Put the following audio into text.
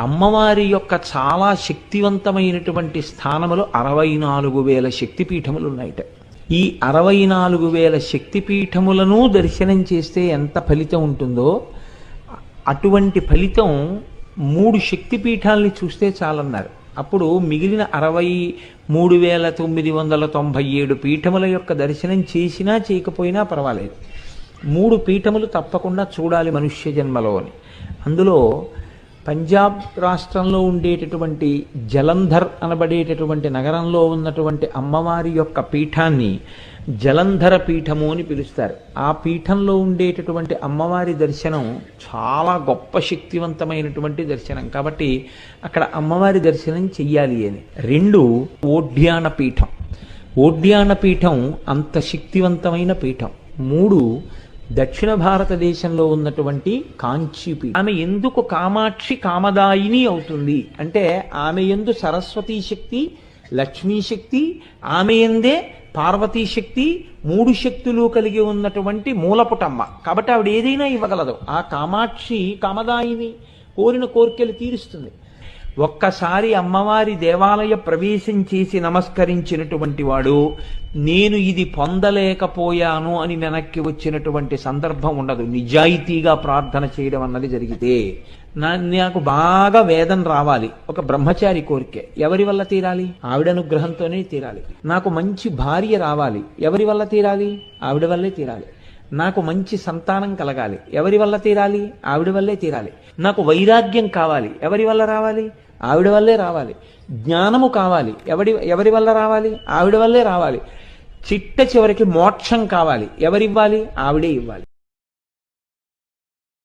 అమ్మవారి యొక్క చాలా శక్తివంతమైనటువంటి స్థానములు 64,000 శక్తిపీఠములు ఉన్నాయిట. ఈ 64,000 శక్తిపీఠములను దర్శనం చేస్తే ఎంత ఫలితం ఉంటుందో అటువంటి ఫలితం 3 శక్తిపీఠాలని చూస్తే చాలన్నారు. అప్పుడు మిగిలిన 63,997 పీఠముల యొక్క దర్శనం చేసినా చేయకపోయినా పర్వాలేదు, 3 పీఠములు తప్పకుండా చూడాలి మనుష్య జన్మలో అని. అందులో పంజాబ్ రాష్ట్రంలో ఉండేటటువంటి జలంధర్ అనబడేటటువంటి నగరంలో ఉన్నటువంటి అమ్మవారి యొక్క పీఠాన్ని జలంధర పీఠము అని పిలుస్తారు. ఆ పీఠంలో ఉండేటటువంటి అమ్మవారి దర్శనం చాలా గొప్ప శక్తివంతమైనటువంటి దర్శనం కాబట్టి అక్కడ అమ్మవారి దర్శనం చెయ్యాలి అని. 2 ఓడ్యాన పీఠం. ఓడ్యాన పీఠం అంత శక్తివంతమైన పీఠం. 3 దక్షిణ భారతదేశంలో ఉన్నటువంటి కాంచీపీఠం. ఆమె ఎందుకు కామాక్షి కామదాయిని అవుతుంది అంటే ఆమె యందు సరస్వతీ శక్తి, లక్ష్మీ శక్తి, ఆమె యందే పార్వతీ శక్తి, 3 శక్తులు కలిగి ఉన్నటువంటి మూలపుటమ్మ కాబట్టి ఆవిడ ఏదైనా ఇవ్వగలదు. ఆ కామాక్షి కామదాయిని, కోరిన కోరికలు తీరుస్తుంది. ఒక్కసారి అమ్మవారి దేవాలయ ప్రవేశం చేసి నమస్కరించినటువంటి వాడు నేను ఇది పొందలేకపోయాను అని వెనక్కి వచ్చినటువంటి సందర్భం ఉండదు. నిజాయితీగా ప్రార్థన చేయడం అన్నది జరిగితే నాకు బాగా వేదన రావాలి, ఒక బ్రహ్మచారి కోరికే, ఎవరి వల్ల తీరాలి? ఆవిడ అనుగ్రహంతోనే తీరాలి. నాకు మంచి భార్య రావాలి, ఎవరి వల్ల తీరాలి? ఆవిడ వల్లే తీరాలి. నాకు మంచి సంతానం కలగాలి, ఎవరి వల్ల తీరాలి? ఆవిడ వల్లే తీరాలి. నాకు వైరాగ్యం కావాలి, ఎవరి వల్ల రావాలి? ఆవిడ వల్లే రావాలి. జ్ఞానము కావాలి, ఎవరి వల్ల రావాలి? ఆవిడ వల్లే రావాలి. చిట్ట చివరికి మోక్షం కావాలి, ఎవరివ్వాలి? ఆవిడే ఇవ్వాలి.